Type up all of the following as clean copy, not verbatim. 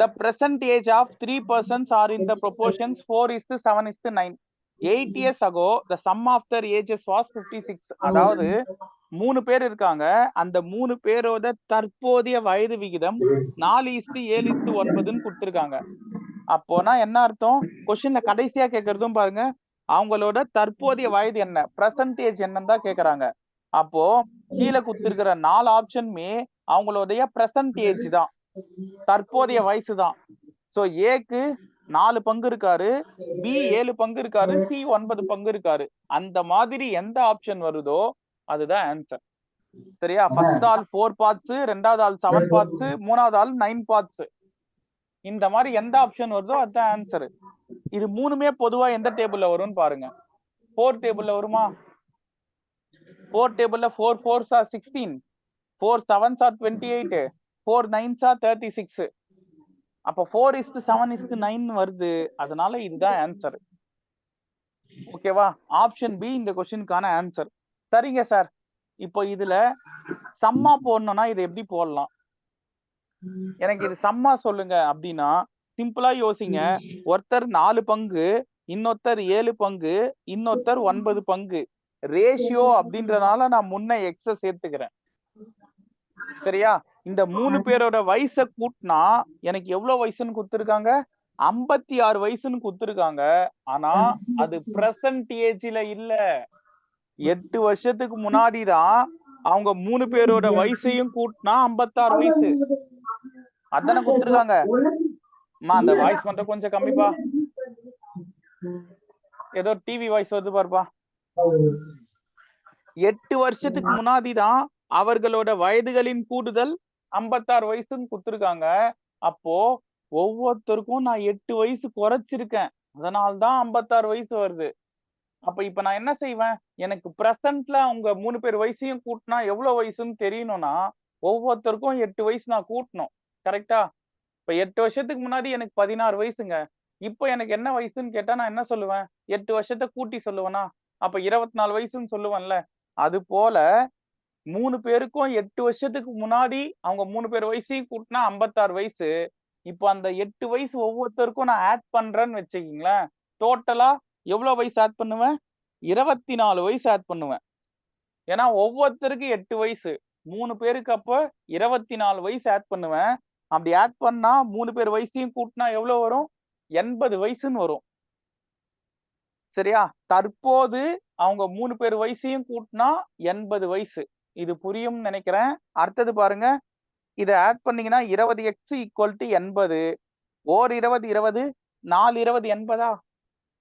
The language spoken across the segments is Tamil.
the present age of 3 persons are in the proportions 4:7:9. 8 years ago the sum of their ages was 56. அதாவது 3 பேர் இருக்காங்க, அந்த 3 பேரோட தற்போதைய வயது விகிதம் 4:7:9 கொடுத்திருக்காங்க. அப்போனா என்ன அர்த்தம்? கொஸ்டின்ல கடைசியா கேட்கறதும் பாருங்க, அவங்களோட தற்போதைய வயது என்ன, பிரசன்டேஜ் என்னன்னு தான் கேக்குறாங்க. அப்போ கீழே கொடுத்திருக்கிற 4 ஆப்ஷனுமே அவங்களுடைய பிரசன்டேஜ் தான், தற்போதைய வயசு தான். சோ ஏக்கு 4 பங்கு இருக்காரு, பி 7 பங்கு இருக்காரு, சி 9 பங்கு இருக்காரு. அந்த மாதிரி எந்த ஆப்ஷன் வருதோ அதுதான் ஆன்சர். சரியா? ஃபர்ஸ்ட் ஆல் 4 பார்ட்ஸ், ரெண்டாவது ஆல் 7 பார்ட்ஸ், மூணாவது ஆல் 9 பார்ட்ஸ். இந்த மாதிரி எந்த ஆப்ஷன் வருதோ அதுதான் ஆன்சர். இது மூணுமே பொதுவா எந்த டேபிள்ல வரும்னு பாருங்க. 4 டேபிள்ல வருமா? 4 டேபிள்ல 4 4s are 16, 4 7s are 28, 4 9s are 36. அப்ப 4:7:9 வருது. அதனால இதுதான் ஆன்சர். ஓகேவா? ஆப்ஷன் பி இந்த கொஸ்டினுக்கான ஆன்சர். சரிங்க சார், இப்போ இதுல சம்மா போடணும்னா இது எப்படி போடலாம்? எனக்கு இது சம்மா சொல்லுங்க அப்படின்னா சிம்பிளா யோசிங்க. ஒருத்தர் 4 பங்கு, இன்னொருத்தர் 7 பங்கு, இன்னொருத்தர் 9 பங்கு. ரேஷியோ அப்படின்றதுனால நான் முன்ன எக்ஸ சேர்த்துக்கிறேன். சரியா? இந்த 3 பேரோட வயசை கூட்டினா எனக்கு எவ்வளவு வயசுன்னு கொடுத்திருக்காங்க? 56 வயசுன்னு கொடுத்திருக்காங்க. ஆனா அது பிரசன்ட் ஏஜ்ல இல்ல. 8 வருஷத்துக்கு முன்னாடி தான் அவங்க 3 பேரோட வயசையும் கூட்டினா 56 வயசு. அதானே கொடுத்திருக்காங்க. அந்த வாய்ஸ் மட்டும் கொஞ்சம் கம்மிப்பா, ஏதோ டிவி வாய்ஸ் வருது பாருப்பா. 8 வருஷத்துக்கு முன்னாடி தான் அவர்களோட வயதுகளின் கூடுதல் 56 வயசுன்னு கொடுத்திருக்காங்க. அப்போ ஒவ்வொருத்தருக்கும் நான் 8 வயசு குறைச்சிருக்கேன், அதனால்தான் 56 வயசு வருது. அப்ப இப்ப நான் என்ன செய்வேன்? எனக்கு பிரசன்ட்ல அவங்க 3 பேர் வயசையும் கூட்டினா எவ்வளவு வயசுன்னு தெரியணும்னா ஒவ்வொருத்தருக்கும் 8 வயசு நான் கூட்டணும். கரெக்டா? இப்ப 8 வருஷத்துக்கு முன்னாடி எனக்கு 16 வயசுங்க. இப்போ எனக்கு என்ன வயசுன்னு கேட்டா நான் என்ன சொல்லுவேன்? 8 வருஷத்தை கூட்டி சொல்லுவேனா? அப்ப 24 வயசுன்னு சொல்லுவேன்ல. அது போல 3 பேருக்கும் 8 வருஷத்துக்கு முன்னாடி அவங்க 3 பேர் வயசையும் கூட்டினா 56 வயசு. இப்போ அந்த 8 வயசு ஒவ்வொருத்தருக்கும் நான் ஆட் பண்றேன்னு வச்சுக்கீங்களேன், டோட்டலா எவ்வளவு வயசு ஆட் பண்ணுவேன்? 24 வயசு ஆட் பண்ணுவேன். ஏன்னா ஒவ்வொருத்தருக்கு 8 வயசு, 3 பேருக்கு அப்ப 24 வயசு ஆட் பண்ணுவேன். அப்படி ஆட் பண்ணா 3 பேர் வயசையும் கூட்டினா எவ்வளவு வரும்? 80 வயசுன்னு வரும். சரியா? தற்போது அவங்க 3 பேர் வயசையும் கூட்டினா 80 வயசு. இது புரியும் நினைக்கிறேன். அடுத்தது பாருங்க, இதை ஆட் பண்ணீங்கன்னா 20x = 80. ஓர் 20 20, 4 20 80.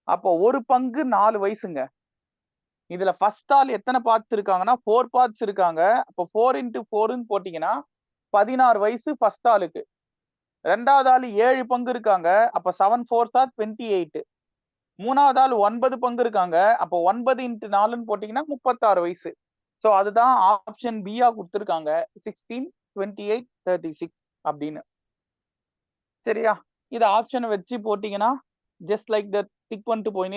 அப்போ ஒரு பங்கு 4 வயசுங்க. இதுல ஃபர்ஸ்ட் ஆல் எத்தனை பார்ட்ஸ் இருக்காங்கன்னா 4 பார்ட்ஸ் இருக்காங்க. அப்போ 4 × 4ன்னு போட்டீங்கன்னா 16 வயசு ஃபர்ஸ்ட் ஆளுக்கு. ரெண்டாவது ஆள் 7 பங்கு இருக்காங்க. அப்ப 7 4s are 28. மூணாவது ஆள் 9 பங்கு இருக்காங்க. அப்போ 9 × 4ன்னு போட்டீங்கன்னா 36 வயசு. சோ அதுதான் ஆப்ஷன் பியா கொடுத்திருக்காங்க, 16 28 36 அப்படின்னு. சரியா? இது ஆப்ஷனை வச்சு போட்டீங்கன்னா ஜஸ்ட் லைக் தட் டிக் பண்ணிட்டு போயினே